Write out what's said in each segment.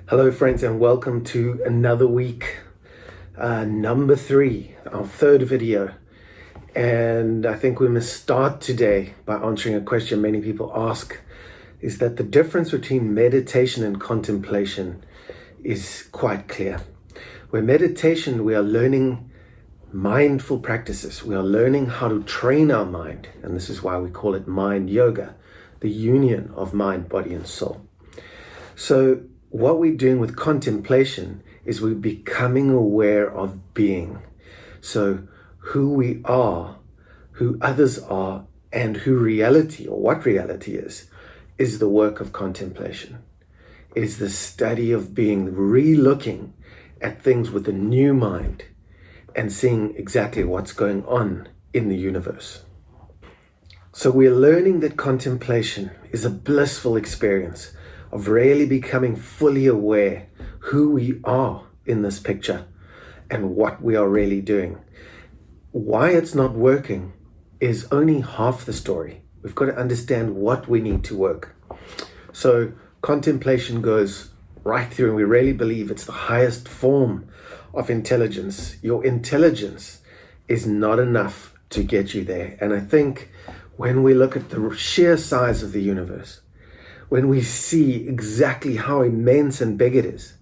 Hello friends, and welcome to another week, number 3, our third video. And I think we must start today by answering a question many people ask, is that the difference between meditation and contemplation is quite clear. Where meditation, we are learning mindful practices. We are learning how to train our mind, and this is why we call it mind yoga, the union of mind, body and soul. So what we're doing with contemplation is we're becoming aware of being. So who we are, who others are, and who reality, or what reality is the work of contemplation. It is the study of being, re-looking at things with a new mind and seeing exactly what's going on in the universe. So we're learning that contemplation is a blissful experience of really becoming fully aware who we are in this picture and what we are really doing. Why it's not working is only half the story. We've got to understand what we need to work. So contemplation goes right through, and we really believe it's the highest form of intelligence. Your intelligence is not enough to get you there. And I think when we look at the sheer size of the universe, when we see exactly how immense and big it is,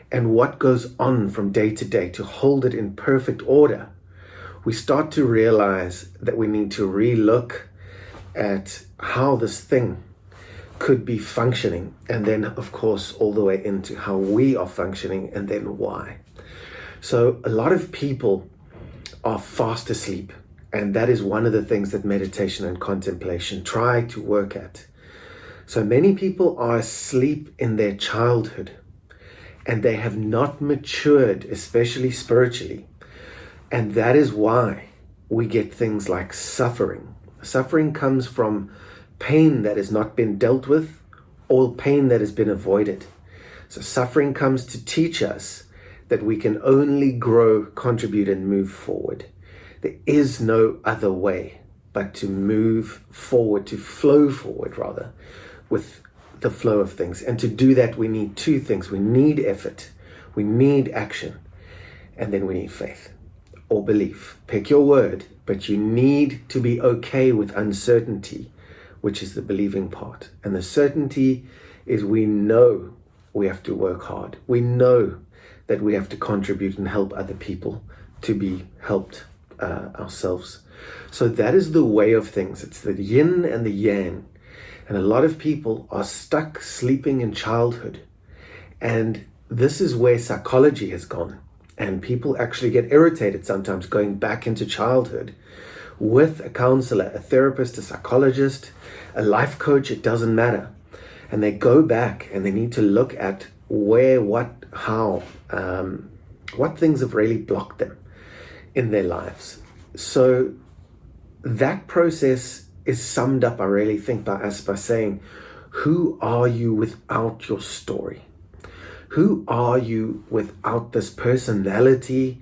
and what goes on from day to day to hold it in perfect order, we start to realize that we need to re-look at how this thing could be functioning, and then of course all the way into how we are functioning, and then why. So a lot of people are fast asleep, and that is one of the things that meditation and contemplation try to work at. So many people are asleep in their childhood, and they have not matured, especially spiritually. And that is why we get things like suffering. Suffering comes from pain that has not been dealt with, or pain that has been avoided. So suffering comes to teach us that we can only grow, contribute, and move forward. There is no other way but to move forward, to flow forward rather, with the flow of things. And to do that, we need two things. We need effort, we need action, and then we need faith or belief. Pick your word, but you need to be okay with uncertainty, which is the believing part. And the certainty is we know we have to work hard. We know that we have to contribute and help other people to be helped ourselves. So that is the way of things. It's the yin and the yang. And a lot of people are stuck sleeping in childhood. And this is where psychology has gone. And people actually get irritated sometimes going back into childhood with a counselor, a therapist, a psychologist, a life coach, it doesn't matter. And they go back and they need to look at where, what, how, what things have really blocked them in their lives. So that process is summed up, I really think, by us by saying, who are you without your story? Who are you without this personality,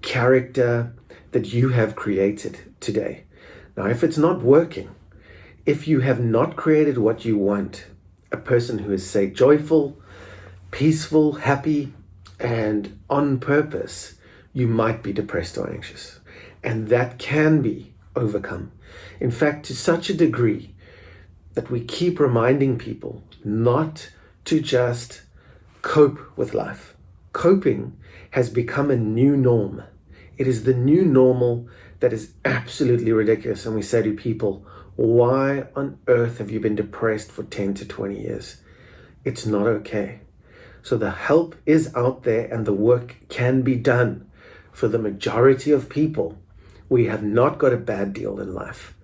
character that you have created today? Now, if it's not working, if you have not created what you want, a person who is, say, joyful, peaceful, happy, and on purpose, you might be depressed or anxious. And that can be overcome. In fact, to such a degree that we keep reminding people not to just cope with life. Coping has become a new norm. It is the new normal that is absolutely ridiculous. And we say to people, why on earth have you been depressed for 10 to 20 years? It's not okay. So the help is out there and the work can be done. For the majority of people, we have not got a bad deal in life.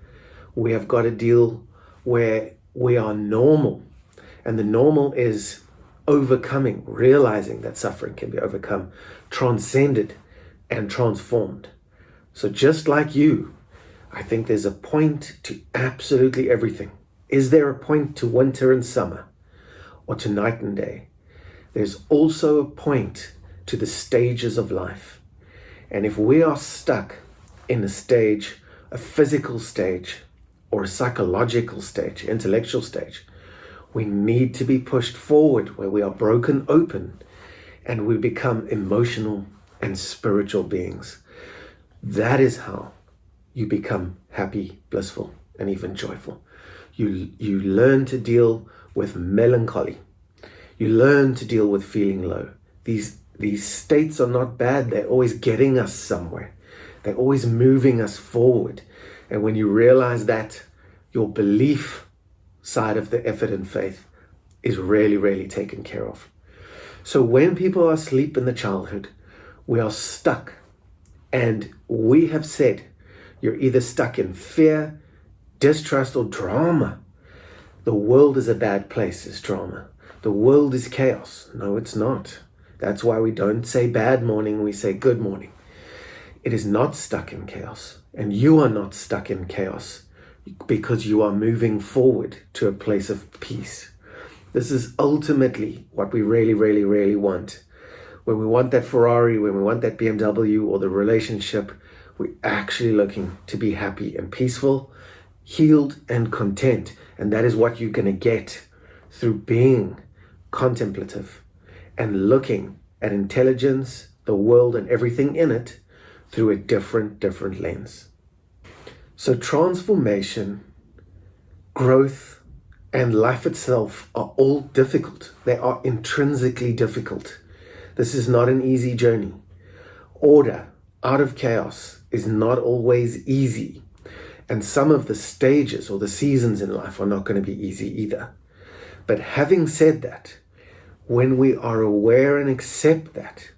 We have got a deal where we are normal. And the normal is overcoming, realizing that suffering can be overcome, transcended, and transformed. So just like you, I think there's a point to absolutely everything. Is there a point to winter and summer, or to night and day? There's also a point to the stages of life. And if we are stuck in a stage, a physical stage, or a psychological stage, intellectual stage, We need to be pushed forward where we are broken open and we become emotional and spiritual beings. That is how you become happy, blissful, and even joyful. You learn to deal with melancholy. You learn to deal with feeling low. These states are not bad. They're always getting us somewhere. They're always moving us forward. And when you realize that, your belief side of the effort and faith is really, really taken care of. So when people are asleep in the childhood, we are stuck. And we have said, you're either stuck in fear, distrust, or drama. The world is a bad place, is drama. The world is chaos. No, it's not. That's why we don't say bad morning, we say good morning. It is not stuck in chaos. And you are not stuck in chaos because you are moving forward to a place of peace. This is ultimately what we really, really, really want. When we want that Ferrari, when we want that BMW or the relationship, we're actually looking to be happy and peaceful, healed and content. And that is what you're going to get through being contemplative and looking at intelligence, the world and everything in it through a different lens. So transformation, growth, and life itself are all difficult. They are intrinsically difficult. This is not an easy journey. Order out of chaos is not always easy. And some of the stages or the seasons in life are not going to be easy either. But having said that, when we are aware and accept that,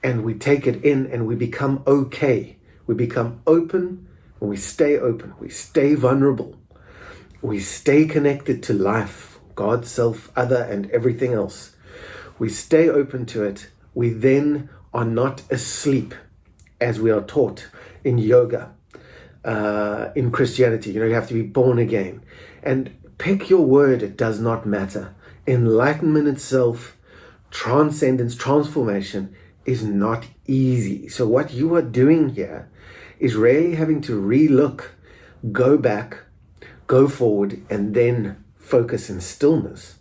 and we take it in and we become okay, we become open, and we stay open, we stay vulnerable, we stay connected to life, God, self, other, and everything else. We stay open to it. We then are not asleep as we are taught in yoga, in Christianity. You have to be born again. And pick your word, it does not matter. Enlightenment itself, transcendence, transformation is not easy. So what you are doing here is really having to re-look, go back, go forward, and then focus in stillness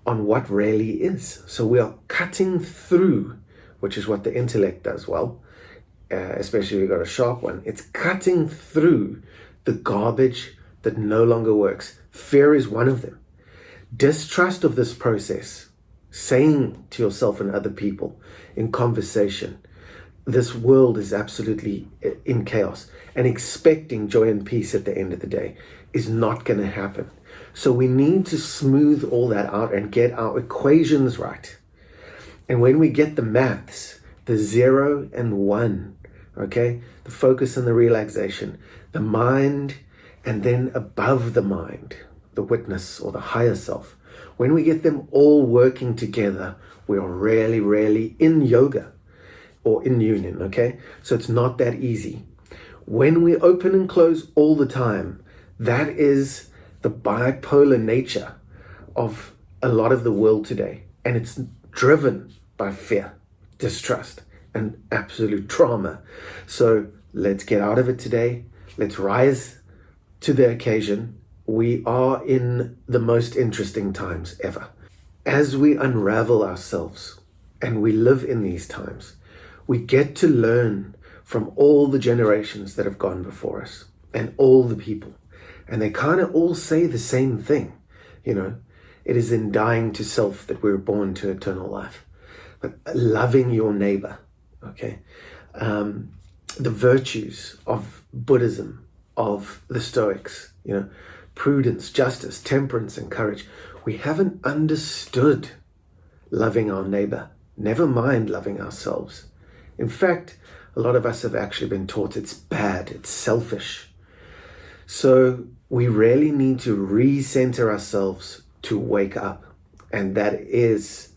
on what really is. So we are cutting through, which is what the intellect does well, especially if you've got a sharp one. It's cutting through the garbage that no longer works. Fear is one of them. Distrust of this process, saying to yourself and other people in conversation, this world is absolutely in chaos, and expecting joy and peace at the end of the day is not going to happen. So we need to smooth all that out and get our equations right. And when we get the maths, the 0 and 1, okay, the focus and the relaxation, the mind, and then above the mind, the witness or the higher self, when we get them all working together, we are really, really in yoga or in union, okay? So it's not that easy. When we open and close all the time, that is the bipolar nature of a lot of the world today. And it's driven by fear, distrust, and absolute trauma. So let's get out of it today. Let's rise to the occasion. We are in the most interesting times ever. As we unravel ourselves and we live in these times, we get to learn from all the generations that have gone before us and all the people. And they kind of all say the same thing. It is in dying to self that we're born to eternal life. But loving your neighbor, okay? The virtues of Buddhism, of the Stoics, prudence, justice, temperance, and courage. We haven't understood loving our neighbor, never mind loving ourselves. In fact, a lot of us have actually been taught it's bad, it's selfish. So we really need to recenter ourselves to wake up. And that is,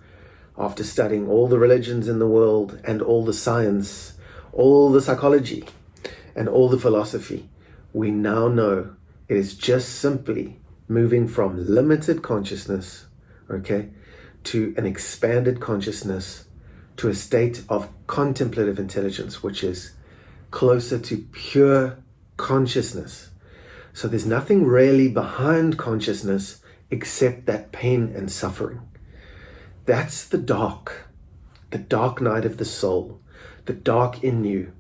after studying all the religions in the world and all the science, all the psychology and all the philosophy, we now know it is just simply moving from limited consciousness, okay, to an expanded consciousness, to a state of contemplative intelligence, which is closer to pure consciousness. So there's nothing really behind consciousness except that pain and suffering. That's the dark night of the soul, the dark in you.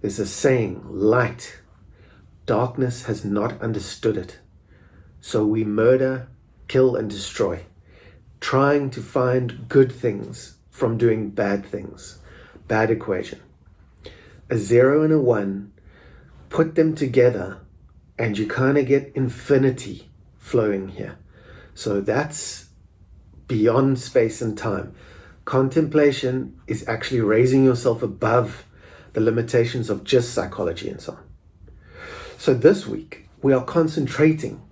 There's a saying, light, darkness has not understood it. So we murder, kill, and destroy, trying to find good things from doing bad things. Bad equation. A 0 and a 1, put them together, and you kind of get infinity flowing here. So that's beyond space and time. Contemplation is actually raising yourself above the limitations of just psychology and so on. So this week, we are concentrating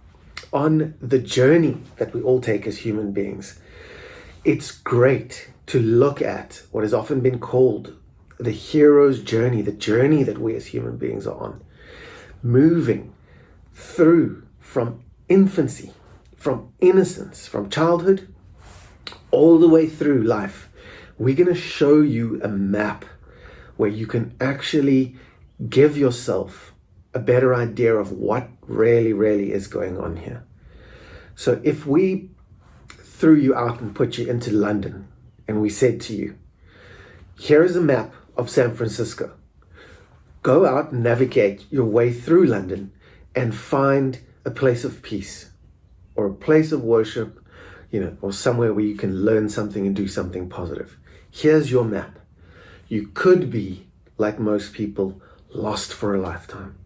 on the journey that we all take as human beings. It's great to look at what has often been called the hero's journey, the journey that we as human beings are on, moving through from infancy, from innocence, from childhood, all the way through life. We're going to show you a map where you can actually give yourself a better idea of what really is going on here. So if we threw you out and put you into London and we said to you, here is a map of San Francisco. Go out and navigate your way through London and find a place of peace or a place of worship, or somewhere where you can learn something and do something positive. Here's your map. You could be, like most people, lost for a lifetime.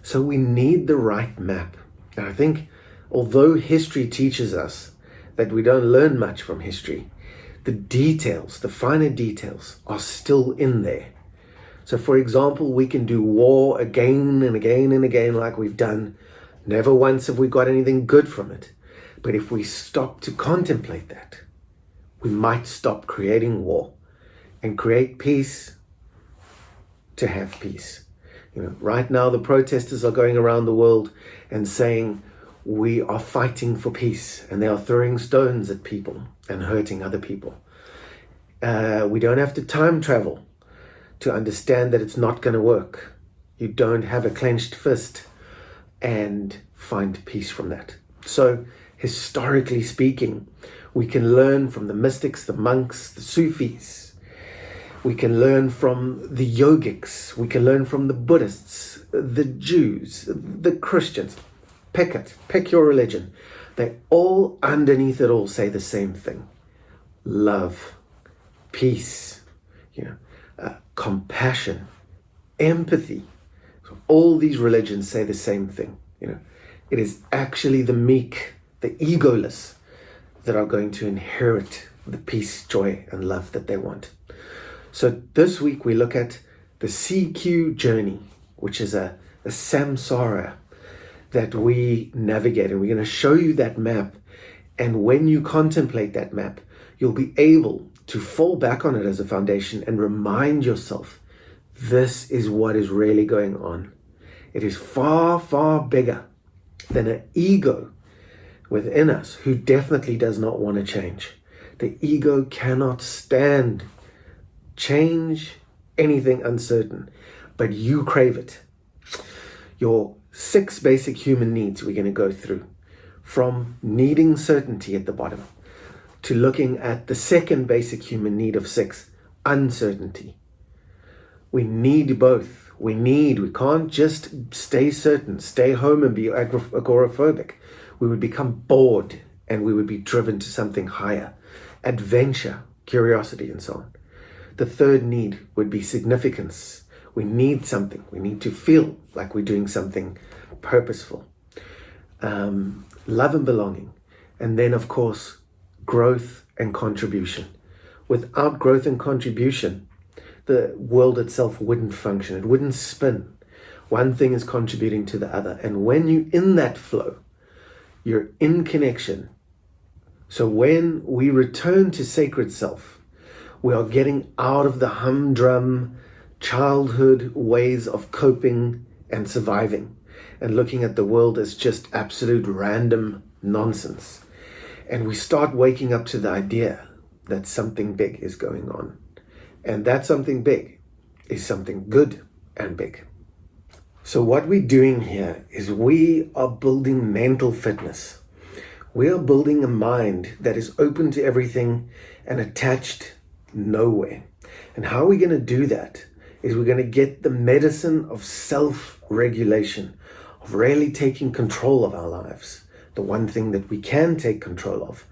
So we need the right map. And I think although history teaches us that we don't learn much from history, the details, the finer details are still in there. So for example, we can do war again and again and again like we've done. Never once have we got anything good from it. But if we stop to contemplate that, we might stop creating war and create peace to have peace. Right now the protesters are going around the world and saying we are fighting for peace, and they are throwing stones at people and hurting other people. We don't have to time travel to understand that it's not going to work. You don't have a clenched fist and find peace from that. So historically speaking, we can learn from the mystics, the monks, the Sufis. We can learn from the yogics. We can learn from the Buddhists, the Jews, the Christians. Pick it. Pick your religion. They all, underneath it all, say the same thing. Love, peace, compassion, empathy. So all these religions say the same thing. It is actually the meek, the egoless, that are going to inherit the peace, joy, and love that they want. So this week we look at the CQ journey, which is a samsara that we navigate. And we're going to show you that map. And when you contemplate that map, you'll be able to fall back on it as a foundation and remind yourself, this is what is really going on. It is far bigger than an ego within us who definitely does not want to change. The ego cannot stand change, anything uncertain, but you crave it. Your 6 basic human needs we're going to go through, from needing certainty at the bottom to looking at the second basic human need of 6, uncertainty. We need both. We can't just stay certain, stay home and be agoraphobic. We would become bored and we would be driven to something higher, adventure, curiosity, and so on. The third need would be significance. We need something. We need to feel like we're doing something purposeful. Love and belonging. And then, of course, growth and contribution. Without growth and contribution, the world itself wouldn't function. It wouldn't spin. One thing is contributing to the other. And when you're in that flow, you're in connection. So when we return to sacred self, we are getting out of the humdrum childhood ways of coping and surviving and looking at the world as just absolute random nonsense. And we start waking up to the idea that something big is going on. And that something big is something good and big. So what we're doing here is we are building mental fitness. We are building a mind that is open to everything and attached nowhere. And how are we going to do that? Is we're going to get the medicine of self-regulation, of really taking control of our lives. The one thing that we can take control of,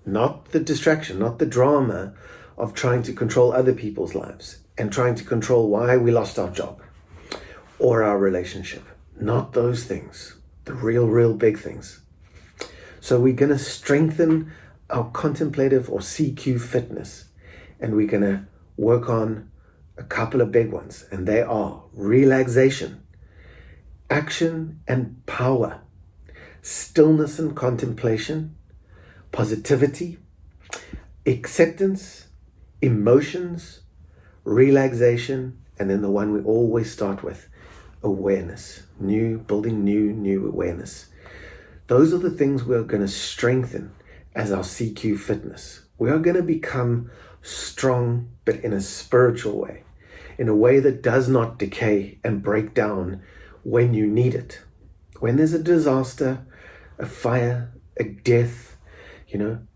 not the distraction, not the drama of trying to control other people's lives and trying to control why we lost our job or our relationship. Not those things, the real big things. So we're going to strengthen our contemplative or CQ fitness, and we're going to work on a couple of big ones, and they are relaxation, action and power, stillness and contemplation, positivity, acceptance, emotions, relaxation, and then the one we always start with, awareness, building new awareness. Those are the things we're going to strengthen as our CQ fitness. We are going to become strong, but in a spiritual way, in a way that does not decay and break down when you need it. When there's a disaster, a fire, a death,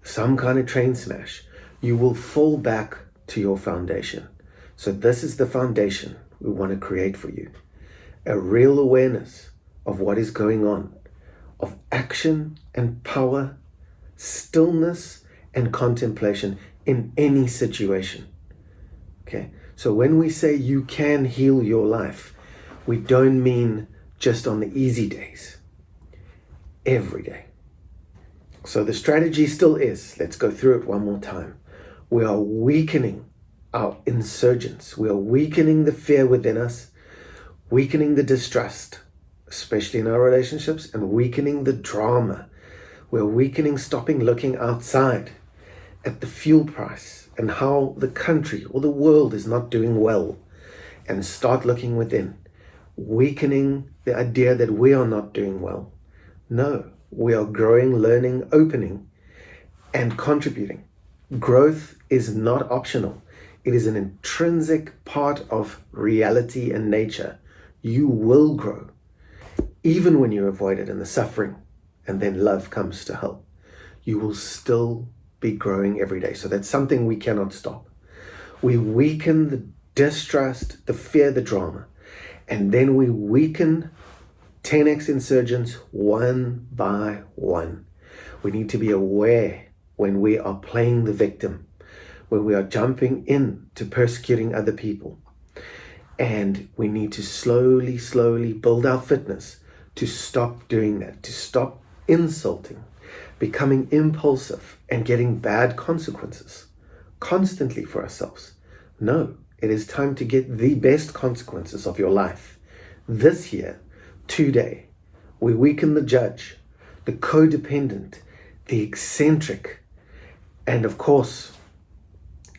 some kind of train smash, you will fall back to your foundation. So this is the foundation we want to create for you. A real awareness of what is going on, of action and power, stillness and contemplation in any situation. Okay, so when we say you can heal your life, we don't mean just on the easy days, every day. So the strategy still is, let's go through it one more time. We are weakening our insurgence. We are weakening the fear within us, weakening the distrust, especially in our relationships, and weakening the drama. We're weakening, stopping looking outside at the fuel price and how the country or the world is not doing well, and start looking within, weakening the idea that we are not doing well. No, we are growing, learning, opening, and contributing. Growth is not optional. It is an intrinsic part of reality and nature. You will grow, even when you avoid it and the suffering, and then love comes to help. You will still be growing every day. So that's something we cannot stop. We weaken the distrust, the fear, the drama, and then we weaken 10x insurgents one by one. We need to be aware when we are playing the victim, when we are jumping in to persecuting other people. And we need to slowly build our fitness to stop doing that, to stop insulting, becoming impulsive, and getting bad consequences constantly for ourselves. No, it is time to get the best consequences of your life. This year, today, we weaken the judge, the codependent, the eccentric, and of course,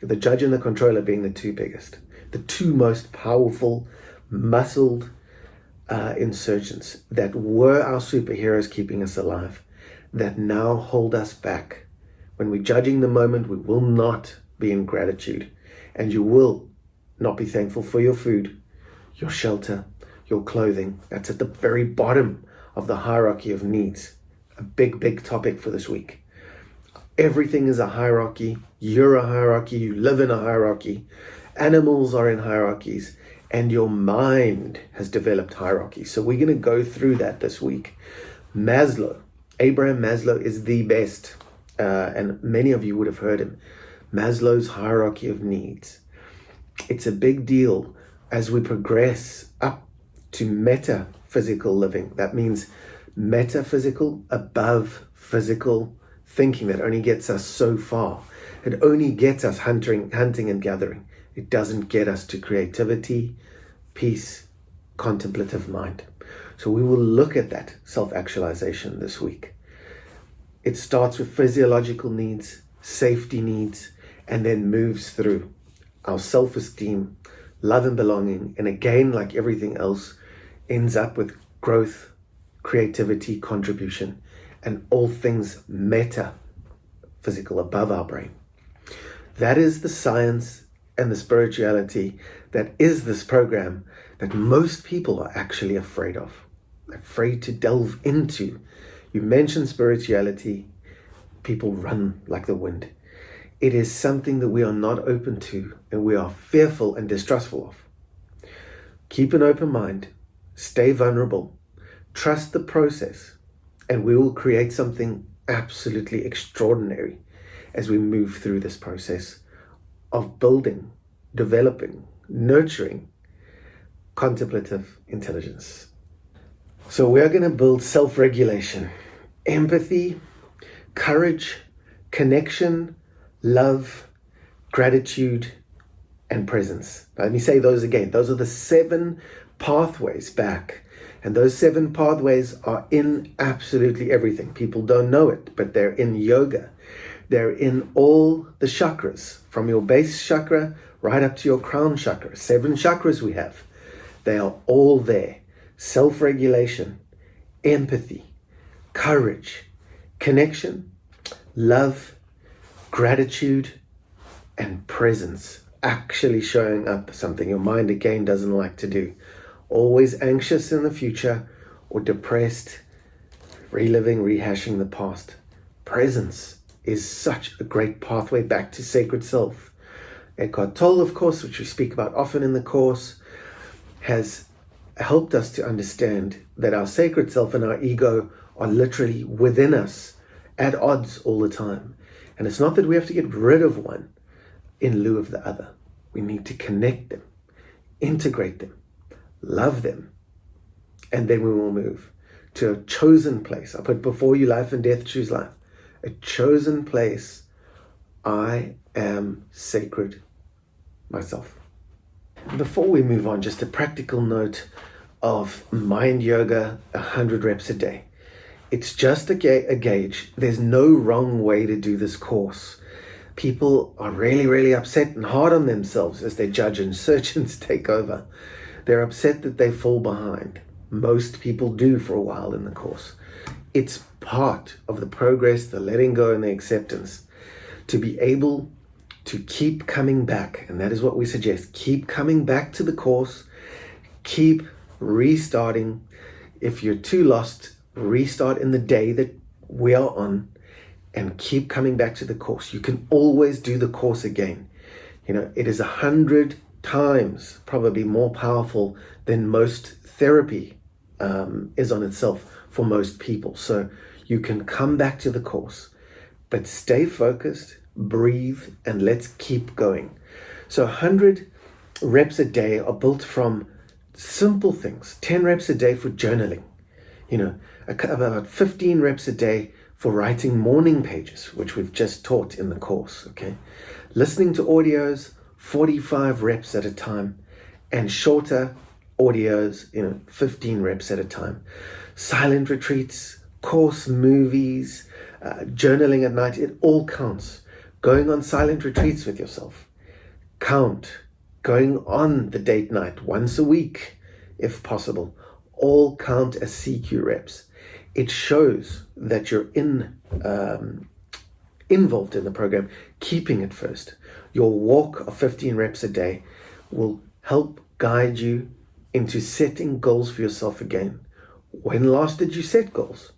the judge and the controller being the two biggest, the two most powerful, muscled insurgents that were our superheroes keeping us alive, that now hold us back. When we're judging the moment, we will not be in gratitude, and you will not be thankful for your food, your shelter, your clothing. That's at the very bottom of the hierarchy of needs. A big topic for this week. Everything is a hierarchy. You're a hierarchy. You live in a hierarchy. Animals are in hierarchies, and your mind has developed hierarchies. So we're going to go through that this week. Abraham Maslow is the best, and many of you would have heard him. Maslow's hierarchy of needs. It's a big deal as we progress up to metaphysical living. That means metaphysical, above physical thinking that only gets us so far. It only gets us hunting and gathering. It doesn't get us to creativity, peace, contemplative mind. So we will look at that self-actualization this week. It starts with physiological needs, safety needs, and then moves through our self-esteem, love and belonging, and again, like everything else, ends up with growth, creativity, contribution, and all things metaphysical, above our brain. That is the science and the spirituality that is this program that most people are actually afraid of, afraid to delve into. You mention spirituality, people run like the wind. It is something that we are not open to and we are fearful and distrustful of. Keep an open mind, stay vulnerable, trust the process, and we will create something absolutely extraordinary as we move through this process of building, developing, nurturing contemplative intelligence. So we are going to build self-regulation, empathy, courage, connection, love, gratitude, and presence. Now, let me say those again. Those are the 7 pathways back. And those 7 pathways are in absolutely everything. People don't know it, but they're in yoga. They're in all the chakras, from your base chakra right up to your crown chakra. 7 chakras we have. They are all there. Self-regulation, empathy, courage, connection, love, gratitude, and presence. Actually showing up something your mind again doesn't like to do. Always anxious in the future or depressed, reliving, rehashing the past. Presence is such a great pathway back to sacred self. Eckhart Tolle, of course, which we speak about often in the course, has helped us to understand that our sacred self and our ego are literally within us, at odds all the time. And it's not that we have to get rid of one in lieu of the other. We need to connect them, integrate them, love them, and then we will move to a chosen place. I put before you life and death, choose life. A chosen place. I am sacred myself. Before we move on, just a practical note of mind yoga, 100 reps a day. It's just a gauge. There's no wrong way to do this course. People are really, really upset and hard on themselves as their judge and surgeons take over. They're upset that they fall behind. Most people do for a while in the course. It's part of the progress, the letting go and the acceptance, to be able to keep coming back. And that is what we suggest. Keep coming back to the course. Keep restarting. If you're too lost, restart in the day that we are on and keep coming back to the course. You can always do the course again. You know, it is 100 times probably more powerful than most therapy is on itself for most people. So you can come back to the course, but stay focused, breathe, and let's keep going. So 100 reps a day are built from simple things. 10 reps a day for journaling. You know, about 15 reps a day for writing morning pages, which we've just taught in the course, okay? Listening to audios, 45 reps at a time, and shorter audios, 15 reps at a time. Silent retreats, course movies, journaling at night, it all counts. Going on silent retreats with yourself, count. Going on the date night once a week, if possible, all count as CQ reps. It shows that you're involved in the program, keeping it first. Your walk of 15 reps a day will help guide you into setting goals for yourself again. When last did you set goals?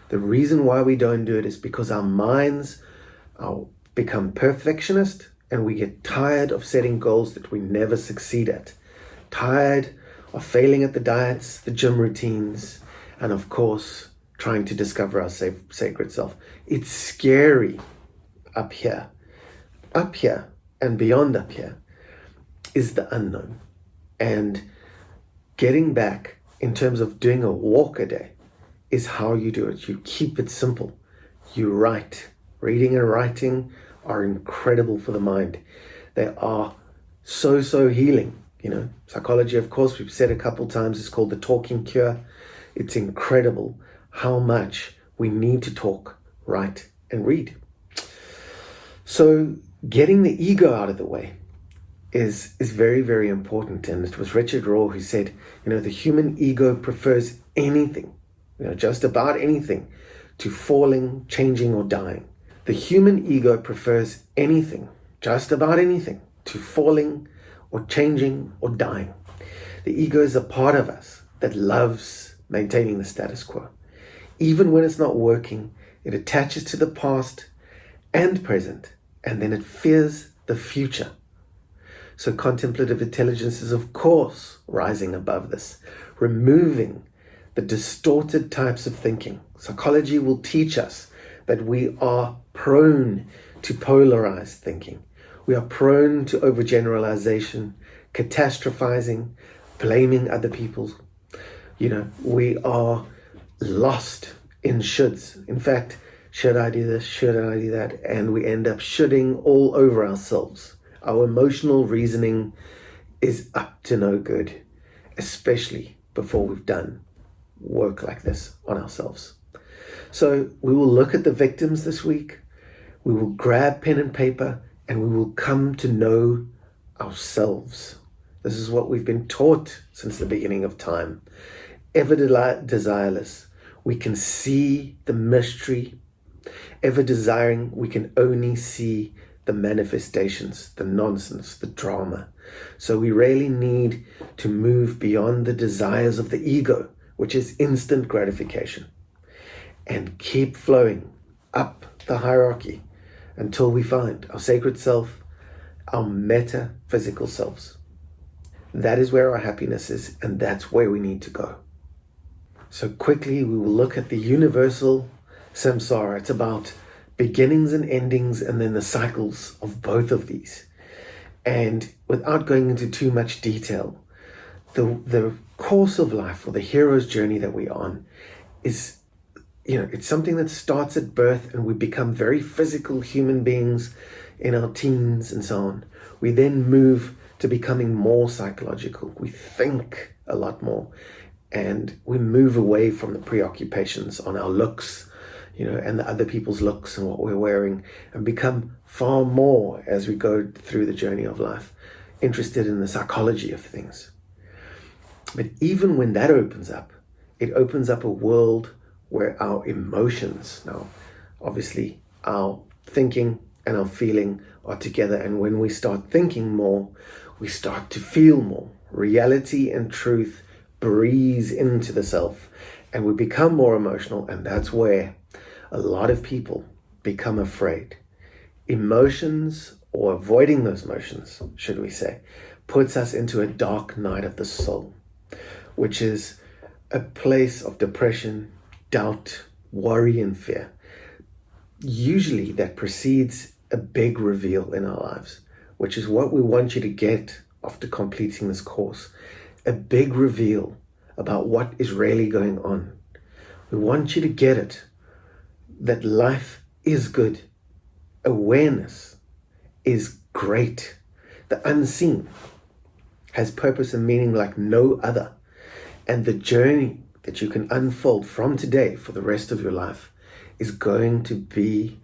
The reason why we don't do it is because our minds become perfectionist and we get tired of setting goals that we never succeed at. Tired of failing at the diets, the gym routines, and of course, trying to discover our sacred self. It's scary up here. Up here and beyond up here is the unknown. And getting back in terms of doing a walk a day is how you do it. You keep it simple. You write. Reading and writing are incredible for the mind. They are so healing. Psychology, of course, we've said a couple times, is called the talking cure. It's incredible how much we need to talk, write, and read. So getting the ego out of the way is very, very important. And it was Richard Rohr who said, the human ego prefers anything, just about anything, to falling, changing, or dying. The human ego prefers anything, just about anything, to falling or changing or dying. The ego is a part of us that loves maintaining the status quo. Even when it's not working, It attaches to the past and present, and then it fears the future. So contemplative intelligence is, of course, rising above this, removing the distorted types of thinking. Psychology will teach us that we are prone to polarized thinking. We are prone to overgeneralization, catastrophizing, blaming other people. We are lost in shoulds. In fact, should I do this? Should I do that? And we end up shoulding all over ourselves. Our emotional reasoning is up to no good, especially before we've done work like this on ourselves. So we will look at the victims this week. We will grab pen and paper and we will come to know ourselves. This is what we've been taught since the beginning of time. Ever desireless, we can see the mystery. Ever desiring, we can only see the manifestations, the nonsense, the drama. So we really need to move beyond the desires of the ego, which is instant gratification, and keep flowing up the hierarchy until we find our sacred self, our metaphysical selves. That is where our happiness is, and that's where we need to go. So quickly, we will look at the universal samsara. It's about beginnings and endings, and then the cycles of both of these. And without going into too much detail, the course of life, or the hero's journey that we're on, is, it's something that starts at birth, and we become very physical human beings in our teens and so on. We then move to becoming more psychological. We think a lot more, and we move away from the preoccupations on our looks, and the other people's looks and what we're wearing, and become far more, as we go through the journey of life, interested in the psychology of things. But even when that opens up, it opens up a world where our emotions, now obviously our thinking and our feeling are together, and when we start thinking more, we start to feel more. Reality and truth breeze into the self, and we become more emotional, and that's where a lot of people become afraid. Emotions, or avoiding those emotions, should we say, puts us into a dark night of the soul, which is a place of depression, doubt, worry, and fear. Usually that precedes a big reveal in our lives, which is what we want you to get after completing this course. A big reveal about what is really going on. We want you to get it, that life is good. Awareness is great. The unseen has purpose and meaning like no other. And the journey that you can unfold from today for the rest of your life is going to be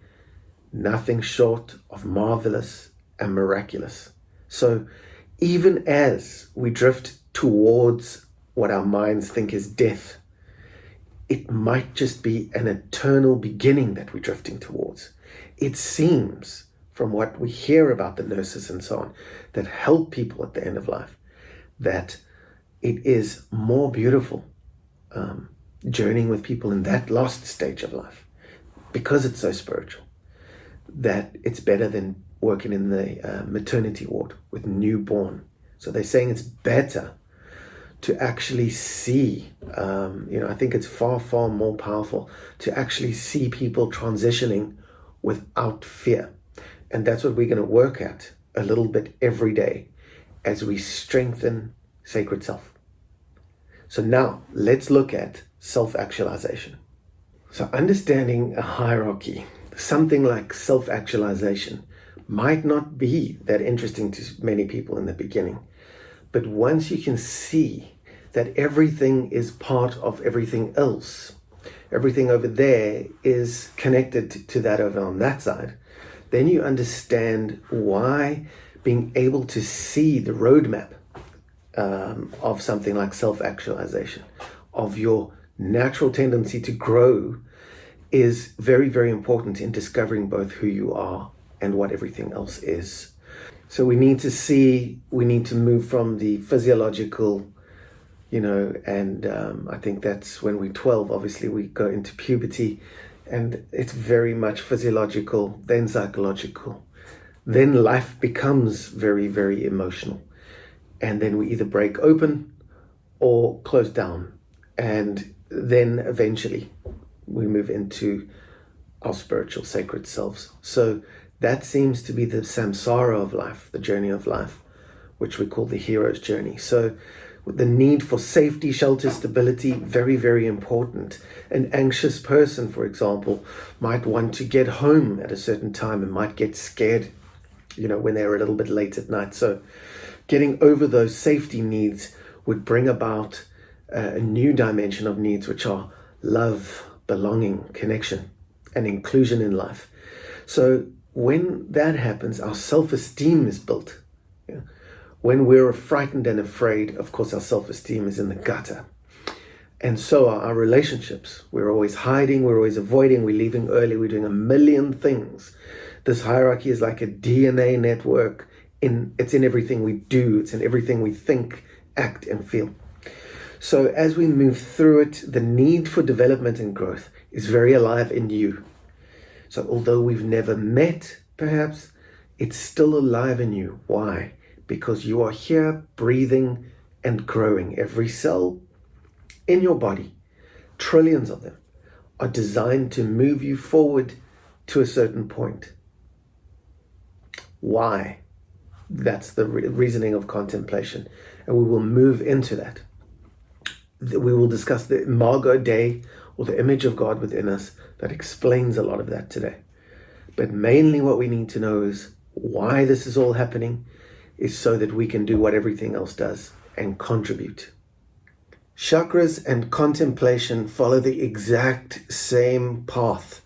nothing short of marvelous and miraculous. So even as we drift towards what our minds think is death, it might just be an eternal beginning that we're drifting towards. It seems, from what we hear about the nurses and so on, that help people at the end of life, that it is more beautiful journeying with people in that last stage of life, because it's so spiritual, that it's better than working in the maternity ward with newborn. So they're saying it's better to actually see, I think it's far, far more powerful to actually see people transitioning without fear. And that's what we're going to work at a little bit every day as we strengthen sacred self. So now let's look at self-actualization. So understanding a hierarchy, something like self-actualization, might not be that interesting to many people in the beginning. But once you can see that everything is part of everything else, everything over there is connected to that over on that side, then you understand why being able to see the roadmap of something like self-actualization, of your natural tendency to grow, is very, very important in discovering both who you are and what everything else is. So we need to move from the physiological, and I think that's when we're 12, obviously we go into puberty, And it's very much physiological, then psychological. Then life becomes very, very emotional. And then we either break open or close down. And then eventually we move into our spiritual sacred selves. So that seems to be the samsara of life, the journey of life, which we call the hero's journey. So the need for safety, shelter, stability, very, very important. An anxious person, for example, might want to get home at a certain time and might get scared, when they're a little bit late at night. So getting over those safety needs would bring about a new dimension of needs, which are love, belonging, connection, and inclusion in life. So when that happens, our self-esteem is built. When we're frightened and afraid, of course, our self-esteem is in the gutter. And so are our relationships. We're always hiding, we're always avoiding, we're leaving early, we're doing a million things. This hierarchy is like a DNA network. It's in everything we do. It's in everything we think, act, and feel. So as we move through it, the need for development and growth is very alive in you. So although we've never met, perhaps, it's still alive in you. Why? Because you are here breathing and growing. Every cell in your body, trillions of them, are designed to move you forward to a certain point. Why? That's the reasoning of contemplation. And we will move into that. We will discuss the Imago Dei, or the image of God within us, that explains a lot of that today. But mainly what we need to know is why this is all happening is so that we can do what everything else does and contribute. Chakras and contemplation follow the exact same path.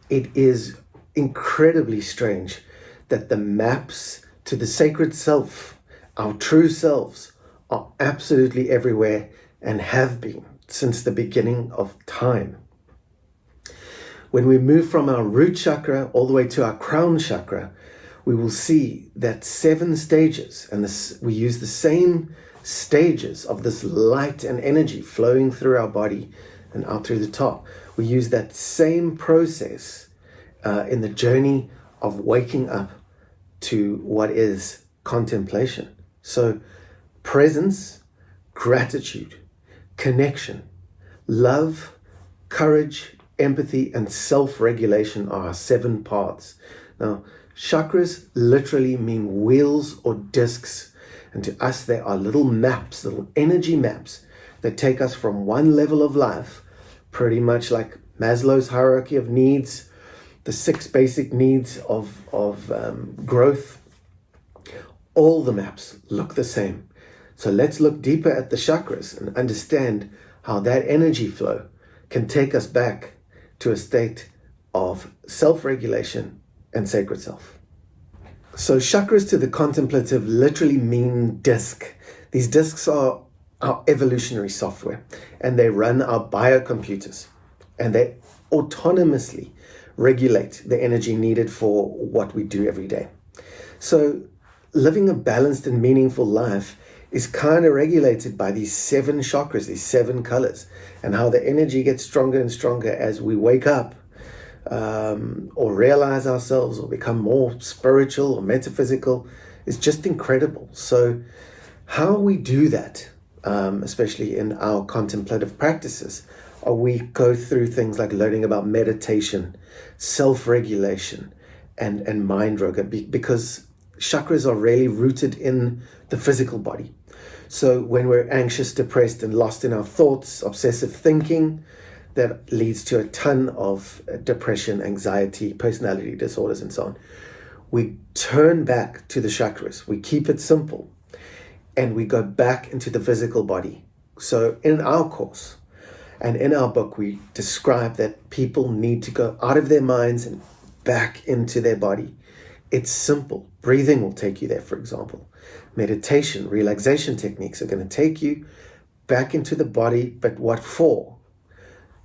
It is incredibly strange that the maps to the sacred self, our true selves, are absolutely everywhere and have been since the beginning of time. When we move from our root chakra all the way to our crown chakra, we will see that 7 stages, and we use the same stages of this light and energy flowing through our body and out through the top. We use that same process in the journey of waking up to what is contemplation. So presence, gratitude, connection, love, courage, empathy, and self-regulation are our 7 paths. Now, chakras literally mean wheels or discs, and to us they are little maps, little energy maps that take us from one level of life, pretty much like Maslow's hierarchy of needs, the 6 basic needs of growth. All the maps look the same. So let's look deeper at the chakras and understand how that energy flow can take us back to a state of self-regulation and sacred self. So chakras to the contemplative literally mean disc. These discs are our evolutionary software, and they run our biocomputers, and they autonomously regulate the energy needed for what we do every day. So living a balanced and meaningful life is kind of regulated by these 7 chakras, these 7 colors, and how the energy gets stronger and stronger as we wake up, or realize ourselves, or become more spiritual or metaphysical, is just incredible. So how we do that, especially in our contemplative practices, we go through things like learning about meditation, self-regulation, and mind yoga, because chakras are really rooted in the physical body. So when we're anxious, depressed, and lost in our thoughts, obsessive thinking, that leads to a ton of depression, anxiety, personality disorders, and so on. We turn back to the chakras. We keep it simple, and we go back into the physical body. So in our course and in our book, we describe that people need to go out of their minds and back into their body. It's simple. Breathing will take you there, for example. Meditation, relaxation techniques are going to take you back into the body, but what for?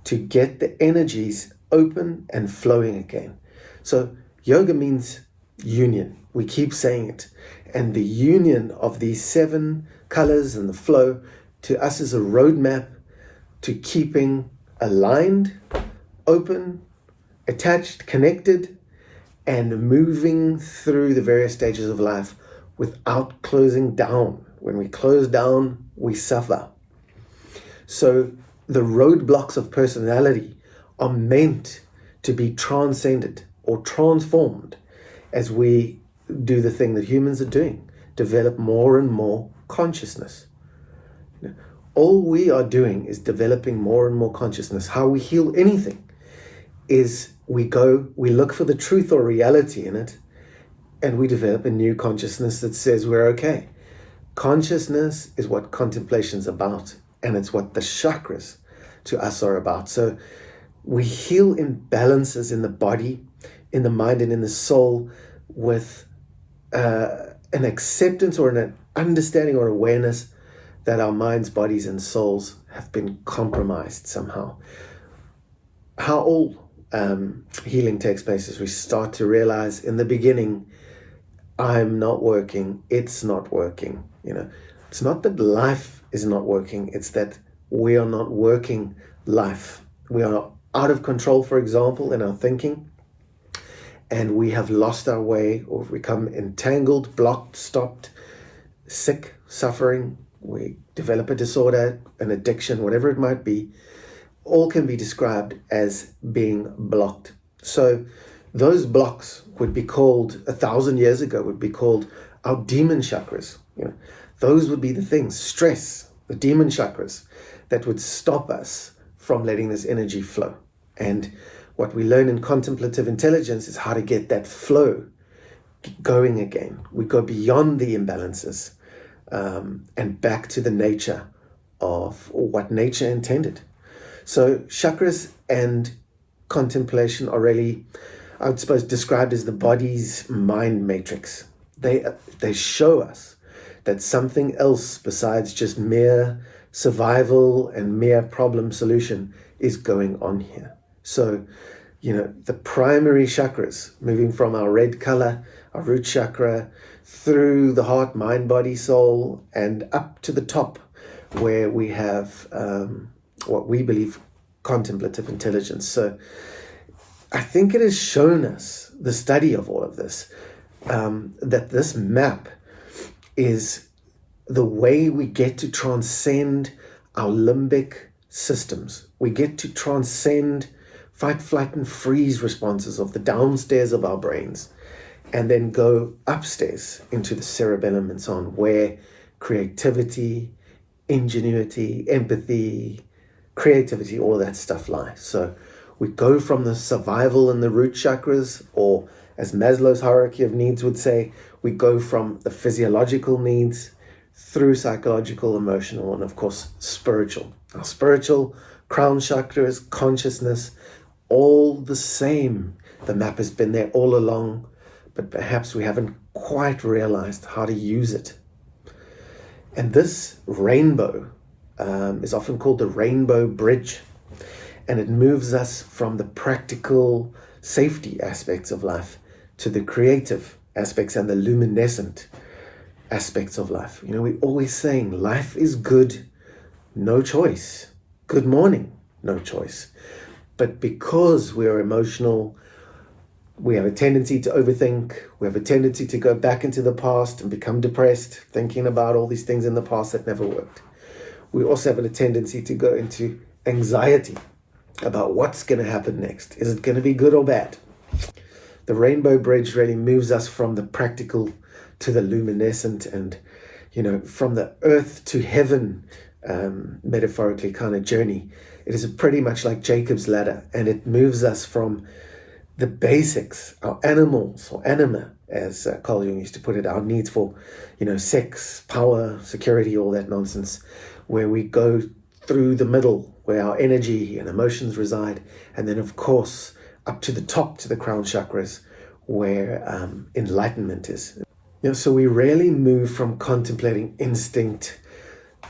To get the energies open and flowing again. So yoga means union. We keep saying it. And the union of these 7 colors and the flow to us is a roadmap to keeping aligned, open, attached, connected, and moving through the various stages of life without closing down. When we close down, we suffer. So the roadblocks of personality are meant to be transcended or transformed as we do the thing that humans are doing, develop more and more consciousness. All we are doing is developing more and more consciousness. How we heal anything is we look for the truth or reality in it, and we develop a new consciousness that says we're okay. Consciousness is what contemplation is about, and it's what the chakras to us are about. So we heal imbalances in the body, in the mind, and in the soul with an acceptance or an understanding or awareness that our minds, bodies, and souls have been compromised somehow. How all healing takes place is we start to realize in the beginning, I'm not working, it's not working. It's not that life is not working, it's that we are not working life. We are out of control, for example, in our thinking, and we have lost our way or become entangled, blocked, stopped, sick, suffering. We develop a disorder, an addiction, whatever it might be. All can be described as being blocked. So those blocks would be called, 1,000 years ago, would be called our demon chakras. Those would be the things, stress, the demon chakras, that would stop us from letting this energy flow. And what we learn in contemplative intelligence is how to get that flow going again. We go beyond the imbalances and back to the nature of what nature intended. So chakras and contemplation are really, I would suppose, described as the body's mind matrix. They show us that something else besides just mere survival and mere problem solution is going on here. So, the primary chakras, moving from our red color, our root chakra, through the heart, mind, body, soul, and up to the top, where we have what we believe contemplative intelligence. So I think it has shown us, the study of all of this, that this map is the way we get to transcend our limbic systems. We get to transcend fight, flight, and freeze responses of the downstairs of our brains, and then go upstairs into the cerebellum and so on, where creativity, ingenuity, empathy, creativity, all of that stuff lies. So we go from the survival and the root chakras, or as Maslow's hierarchy of needs would say, we go from the physiological needs through psychological, emotional, and of course spiritual. Our spiritual, crown chakras, consciousness, all the same. The map has been there all along, but perhaps we haven't quite realized how to use it. And this rainbow is often called the rainbow bridge, and it moves us from the practical safety aspects of life to the creative aspects and the luminescent aspects of life. We're always saying life is good, no choice. Good morning, no choice. But because we are emotional, we have a tendency to overthink. We have a tendency to go back into the past and become depressed, thinking about all these things in the past that never worked. We also have a tendency to go into anxiety about what's going to happen next. Is it going to be good or bad? The rainbow bridge really moves us from the practical to the luminescent, and, from the earth to heaven, metaphorically kind of journey. It is pretty much like Jacob's ladder, and it moves us from the basics, our animals or anima, as Carl Jung used to put it, our needs for, sex, power, security, all that nonsense, where we go through the middle, where our energy and emotions reside, and then of course up to the top, to the crown chakras, where enlightenment is. So we rarely move from contemplating instinct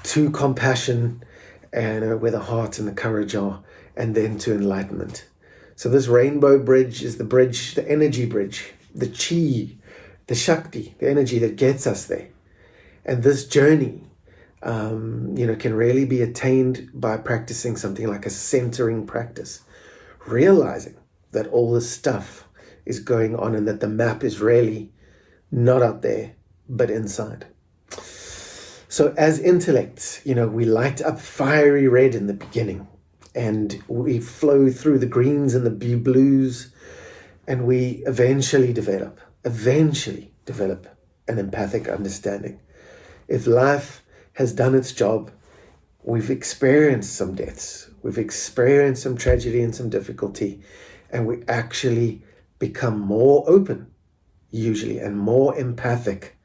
to compassion, and where the heart and the courage are, and then to enlightenment. So this rainbow bridge is the bridge, the energy bridge, the chi, the shakti, the energy that gets us there. And this journey, can really be attained by practicing something like a centering practice, realizing that all this stuff is going on and that the map is really not out there, but inside. So as intellects, we light up fiery red in the beginning, and we flow through the greens and the blues, and we eventually develop an empathic understanding. If life has done its job, we've experienced some deaths, we've experienced some tragedy and some difficulty, and we actually become more open, usually, and more empathic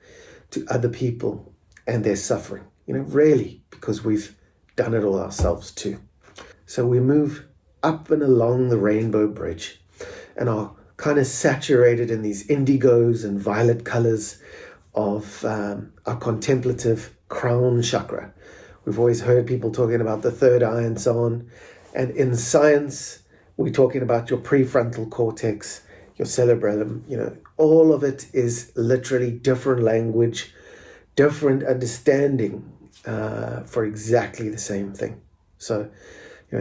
to other people and their suffering, really, because we've done it all ourselves too. So we move up and along the rainbow bridge and are kind of saturated in these indigos and violet colors of our contemplative crown chakra. We've always heard people talking about the third eye and so on. And in science, we're talking about your prefrontal cortex, your cerebellum, all of it is literally different language, different understanding for exactly the same thing. So,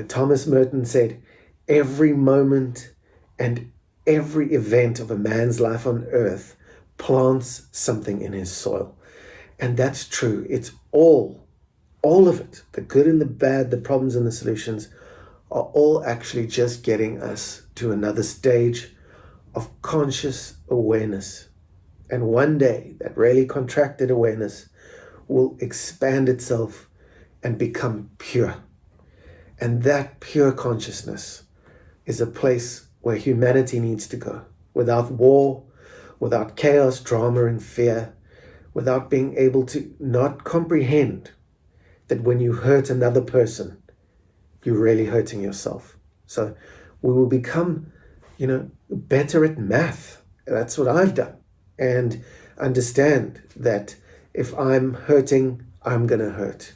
Thomas Merton said, every moment and every event of a man's life on earth plants something in his soil. And that's true. It's all of it, the good and the bad, the problems and the solutions, are all actually just getting us to another stage of conscious awareness. And one day, that really contracted awareness will expand itself and become pure. And that pure consciousness is a place where humanity needs to go, without war, without chaos, drama, and fear, without being able to not comprehend that when you hurt another person, you're really hurting yourself. So we will become, better at math. That's what I've done. And understand that if I'm hurting, I'm going to hurt.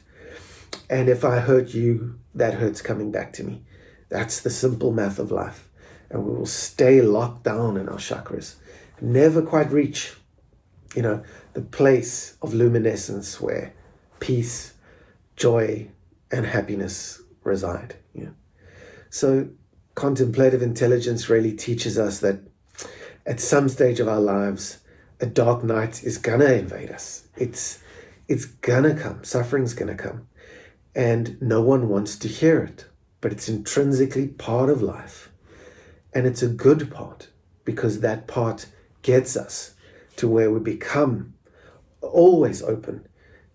And if I hurt you, that hurt's coming back to me. That's the simple math of life. And we will stay locked down in our chakras, never quite reach, the place of luminescence where peace, joy, and happiness reside. So contemplative intelligence really teaches us that at some stage of our lives, a dark night is gonna invade us. It's gonna come. Suffering's gonna come. And no one wants to hear it. But it's intrinsically part of life. And it's a good part, because that part gets us to where we become always open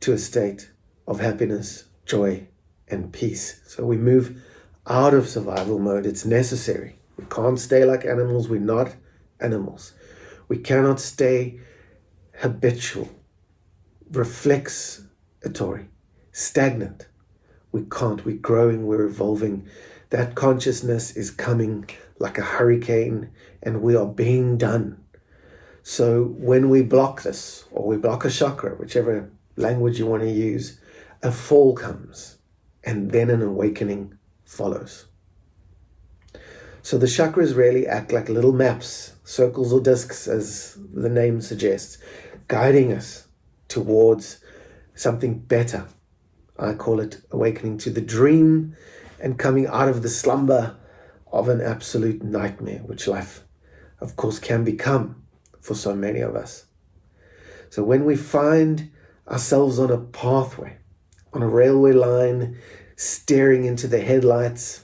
to a state of happiness, joy, and peace. So we move out of survival mode. It's necessary. We can't stay like animals. We're not animals. We cannot stay habitual, reflexatory, stagnant. We can't. We're growing, we're evolving. That consciousness is coming like a hurricane, and we are being done. So when we block this, or we block a chakra, whichever language you want to use, a fall comes, and then an awakening follows. So the chakras really act like little maps, circles or discs, as the name suggests, guiding us towards something better. I call it awakening to the dream and coming out of the slumber of an absolute nightmare, which life, of course, can become for so many of us. So when we find ourselves on a pathway, on a railway line, staring into the headlights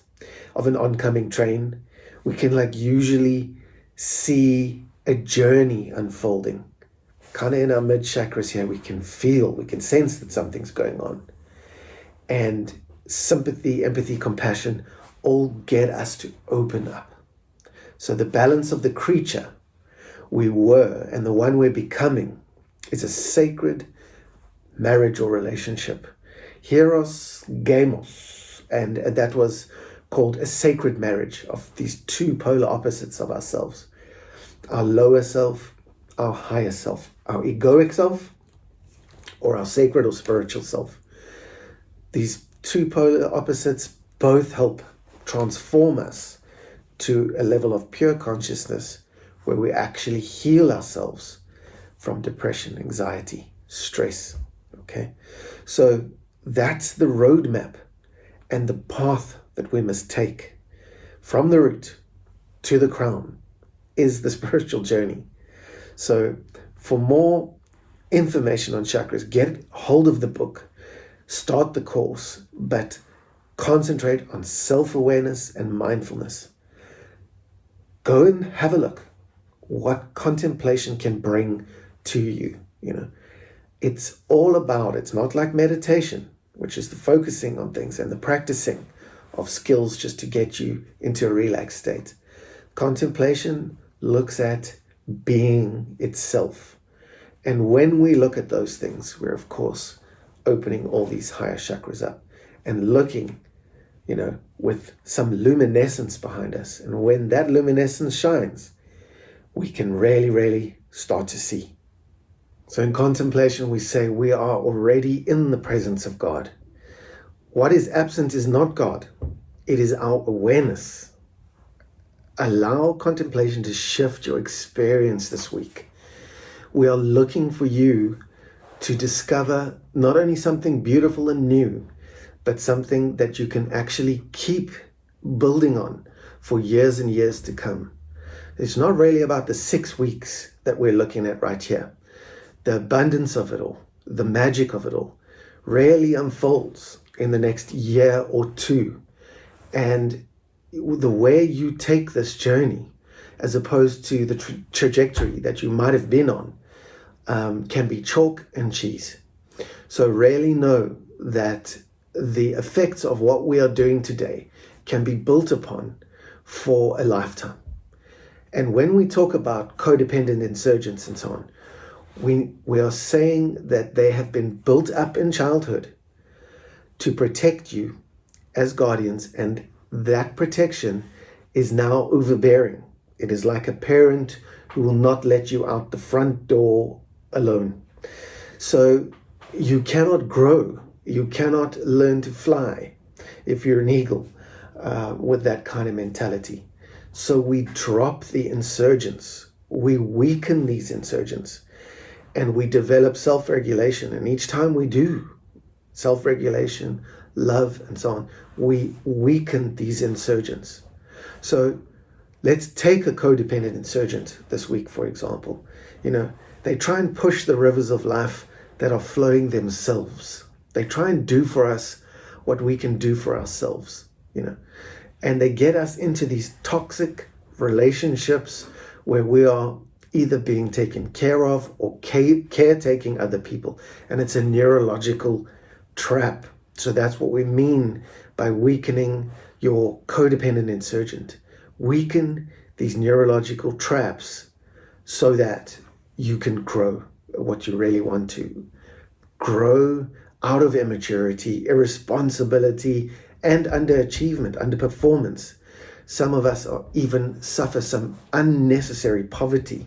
of an oncoming train, we can usually see a journey unfolding. Kind of in our mid chakras here, we can sense that something's going on. And sympathy, empathy, compassion all get us to open up. So the balance of the creature we were and the one we're becoming is a sacred marriage or relationship. Hieros, gamos, and that was called a sacred marriage of these two polar opposites of ourselves. Our lower self, our higher self, our egoic self, or our sacred or spiritual self. These two polar opposites both help transform us to a level of pure consciousness where we actually heal ourselves from depression, anxiety, stress. Okay, so that's the roadmap and the path that we must take from the root to the crown is the spiritual journey. So for more information on chakras, get hold of the book, start the course, but concentrate on self-awareness and mindfulness. Go and have a look what contemplation can bring to you. It's all about, it's not like meditation, which is the focusing on things and the practicing of skills just to get you into a relaxed state. Contemplation looks at being itself. And when we look at those things, we're of course opening all these higher chakras up and looking, with some luminescence behind us. And when that luminescence shines, we can really, really start to see. So in contemplation, we say we are already in the presence of God. What is absent is not God. It is our awareness. Allow contemplation to shift your experience this week. We are looking for you to discover not only something beautiful and new, but something that you can actually keep building on for years and years to come. It's not really about the 6 weeks that we're looking at right here. The abundance of it all, the magic of it all, really unfolds in the next year or two. And the way you take this journey, as opposed to the trajectory that you might have been on, can be chalk and cheese. So really know that the effects of what we are doing today can be built upon for a lifetime. And when we talk about codependent insurgents and so on, we are saying that they have been built up in childhood to protect you as guardians, and that protection is now overbearing. It is like a parent who will not let you out the front door alone. So you cannot grow, you cannot learn to fly if you're an eagle with that kind of mentality. So we drop the insurgents, we weaken these insurgents, and we develop self-regulation. And each time we do self-regulation, love, and so on, we weaken these insurgents. So let's take a codependent insurgent this week, for example. They try and push the rivers of life that are flowing themselves. They try and do for us what we can do for ourselves, and they get us into these toxic relationships where we are either being taken care of or caretaking other people. And it's a neurological trap. So that's what we mean by weakening your codependent insurgent. Weaken these neurological traps so that you can grow what you really want to. Grow out of immaturity, irresponsibility, and underachievement, underperformance. Some of us even suffer some unnecessary poverty.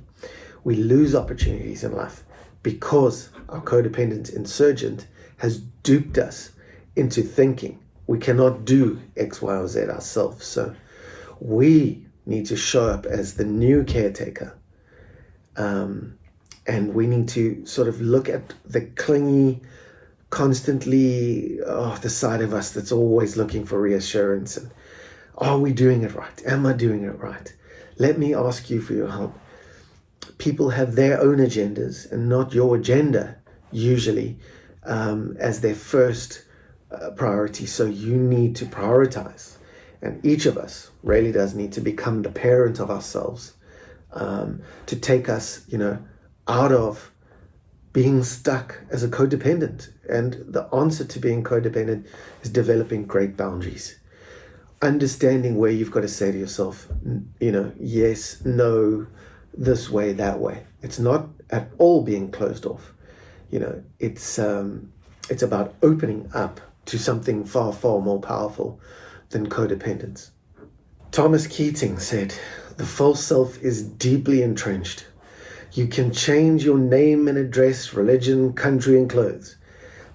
We lose opportunities in life because our codependent insurgent has duped us into thinking we cannot do X, Y, or Z ourselves. So we need to show up as the new caretaker. And we need to sort of look at the clingy, constantly, the side of us that's always looking for reassurance. And are we doing it right? Am I doing it right? Let me ask you for your help. People have their own agendas and not your agenda, usually, as their first priority. So you need to prioritize. And each of us really does need to become the parent of ourselves, to take us, out of being stuck as a codependent. And the answer to being codependent is developing great boundaries. Understanding where you've got to say to yourself, yes, no, this way, that way. It's not at all being closed off. It's about opening up to something far, far more powerful than codependence. Thomas Keating said, "The false self is deeply entrenched. You can change your name and address, religion, country, and clothes.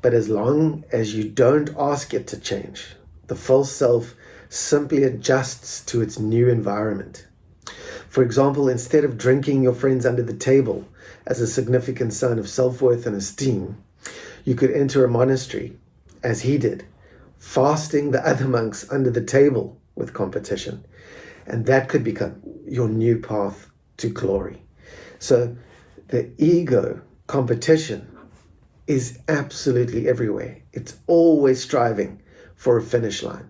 But as long as you don't ask it to change, the false self simply adjusts to its new environment. For example, instead of drinking your friends under the table as a significant sign of self-worth and esteem, you could enter a monastery, as he did, fasting the other monks under the table with competition. And that could become your new path to glory. So the ego competition is absolutely everywhere. It's always striving for a finish line.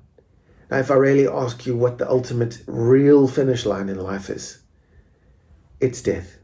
Now, if I really ask you what the ultimate real finish line in life is, it's death.